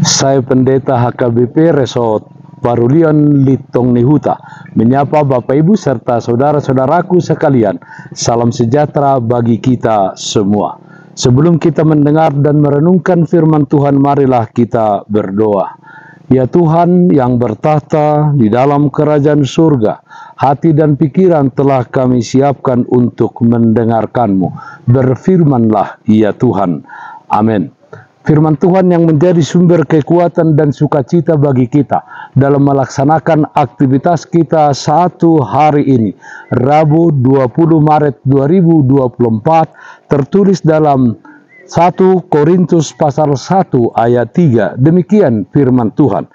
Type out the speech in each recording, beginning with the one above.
Saya Pendeta HKBP Resort Parulian Litong Nihuta menyapa Bapak Ibu serta saudara-saudaraku sekalian. Salam sejahtera bagi kita semua. Sebelum kita mendengar dan merenungkan firman Tuhan, marilah kita berdoa. Ya Tuhan yang bertahta di dalam kerajaan surga, hati dan pikiran telah kami siapkan untuk mendengarkan-Mu. Berfirmanlah ya Tuhan. Amin. Firman Tuhan yang menjadi sumber kekuatan dan sukacita bagi kita dalam melaksanakan aktivitas kita satu hari ini, Rabu 20 Maret 2024, tertulis dalam 1 Korintus pasal 1 ayat 3. Demikian firman Tuhan.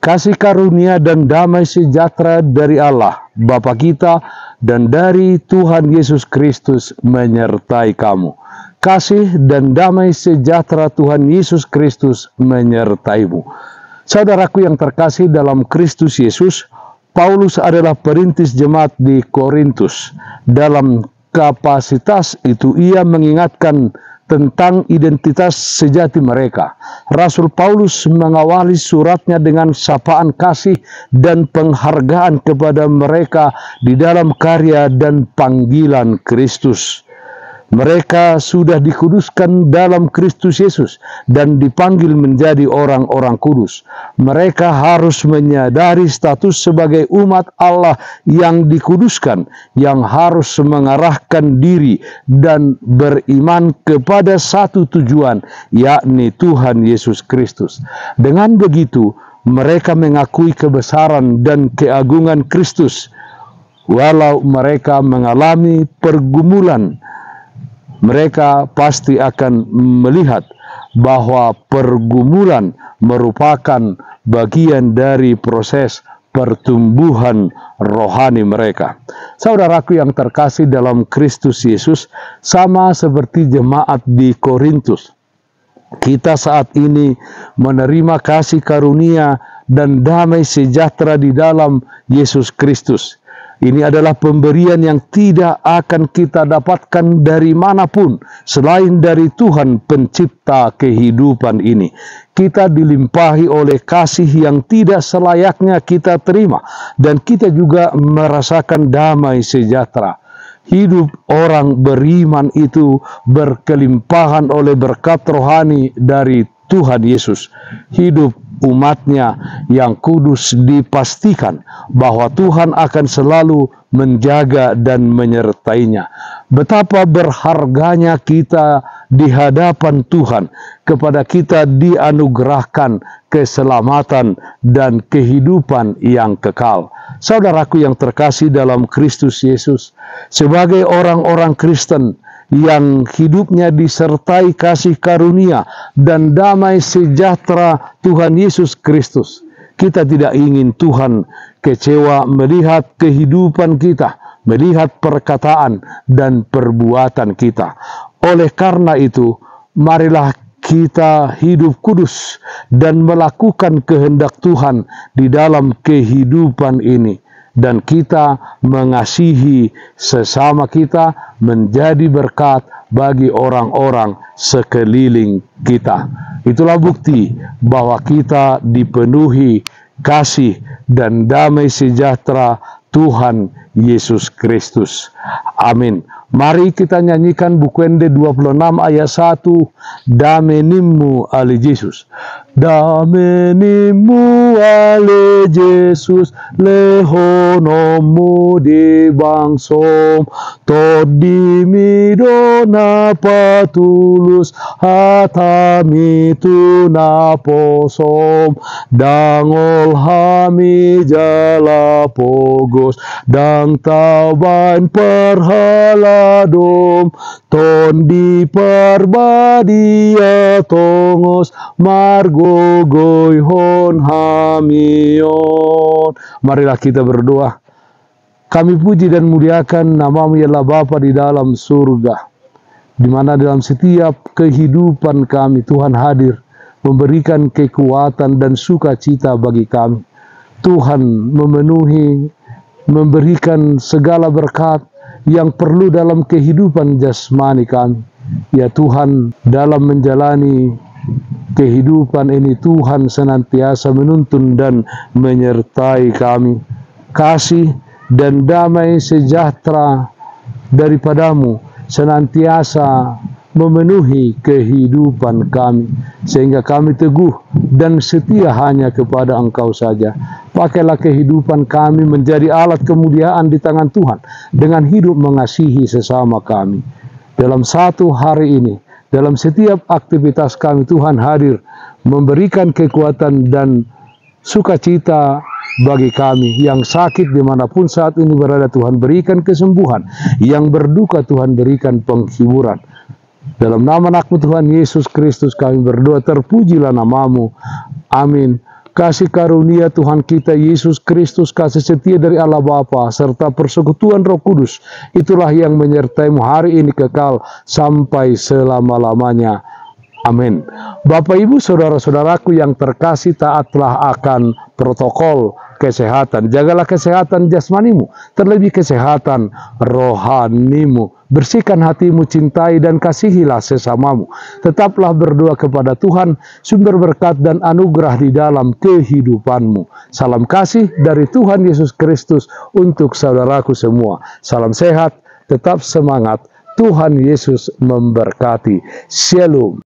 Kasih karunia dan damai sejahtera dari Allah Bapa kita dan dari Tuhan Yesus Kristus menyertai kamu. Kasih dan damai sejahtera Tuhan Yesus Kristus menyertaimu. Saudaraku yang terkasih dalam Kristus Yesus, Paulus adalah perintis jemaat di Korintus. Dalam kapasitas itu ia mengingatkan tentang identitas sejati mereka. Rasul Paulus mengawali suratnya dengan sapaan kasih dan penghargaan kepada mereka di dalam karya dan panggilan Kristus. Mereka sudah dikuduskan dalam Kristus Yesus dan dipanggil menjadi orang-orang kudus. Mereka harus menyadari status sebagai umat Allah yang dikuduskan, yang harus mengarahkan diri dan beriman kepada satu tujuan, yakni Tuhan Yesus Kristus. Dengan begitu, mereka mengakui kebesaran dan keagungan Kristus. Walau mereka mengalami pergumulan, mereka pasti akan melihat bahwa pergumulan merupakan bagian dari proses pertumbuhan rohani mereka. Saudaraku yang terkasih dalam Kristus Yesus, sama seperti jemaat di Korintus, kita saat ini menerima kasih karunia dan damai sejahtera di dalam Yesus Kristus. Ini adalah pemberian yang tidak akan kita dapatkan dari manapun selain dari Tuhan pencipta kehidupan ini. Kita dilimpahi oleh kasih yang tidak selayaknya kita terima, dan kita juga merasakan damai sejahtera. Hidup orang beriman itu berkelimpahan oleh berkat rohani dari Tuhan Yesus. Hidup umatnya yang kudus dipastikan bahwa Tuhan akan selalu menjaga dan menyertainya. Betapa berharganya kita di hadapan Tuhan. Kepada kita dianugerahkan keselamatan dan kehidupan yang kekal. Saudaraku yang terkasih dalam Kristus Yesus, sebagai orang-orang Kristen yang hidupnya disertai kasih karunia dan damai sejahtera Tuhan Yesus Kristus, kita tidak ingin Tuhan kecewa melihat kehidupan kita, melihat perkataan dan perbuatan kita. Oleh karena itu, marilah kita hidup kudus dan melakukan kehendak Tuhan di dalam kehidupan ini. Dan kita mengasihi sesama kita, menjadi berkat bagi orang-orang sekeliling kita. Itulah bukti bahwa kita dipenuhi kasih dan damai sejahtera Tuhan Yesus Kristus. Amin. Mari kita nyanyikan Bukuende 26 ayat 1. Damenimu ale Yesus. Damenimu ale Yesus, lehonomu di bangsom, todimi dona patulus, hatami tunaposom, dangol hami jala pogos, dang taban perhaladom, ton di perbadia tongos, margogoy hon hamion. Marilah kita berdoa. Kami puji dan muliakan nama-Mu ya Allah Bapa di dalam surga, di mana dalam setiap kehidupan kami Tuhan hadir memberikan kekuatan dan sukacita bagi kami. Tuhan memenuhi, memberikan segala berkat yang perlu dalam kehidupan jasmani kami. Ya Tuhan, dalam menjalani kehidupan ini Tuhan senantiasa menuntun dan menyertai kami. Kasih dan damai sejahtera daripadamu senantiasa memenuhi kehidupan kami, sehingga kami teguh dan setia hanya kepada Engkau saja. Pakailah kehidupan kami menjadi alat kemuliaan di tangan Tuhan, dengan hidup mengasihi sesama kami. Dalam satu hari ini, dalam setiap aktivitas kami, Tuhan hadir memberikan kekuatan dan sukacita bagi kami. Yang sakit dimanapun saat ini berada, Tuhan berikan kesembuhan. Yang berduka, Tuhan berikan penghiburan. Dalam nama anakmu Tuhan Yesus Kristus kami berdoa, terpujilah namamu. Amin. Kasih karunia Tuhan kita Yesus Kristus, kasih setia dari Allah Bapa, serta persekutuan Roh Kudus, itulah yang menyertaimu hari ini kekal sampai selama-lamanya. Amin. Bapak, Ibu, saudara-saudaraku yang terkasih, taatlah akan protokol kesehatan. Jagalah kesehatan jasmanimu, terlebih kesehatan rohanimu. Bersihkan hatimu, cintai dan kasihilah sesamamu. Tetaplah berdoa kepada Tuhan, sumber berkat dan anugerah di dalam kehidupanmu. Salam kasih dari Tuhan Yesus Kristus untuk saudaraku semua. Salam sehat, tetap semangat. Tuhan Yesus memberkati. Shalom.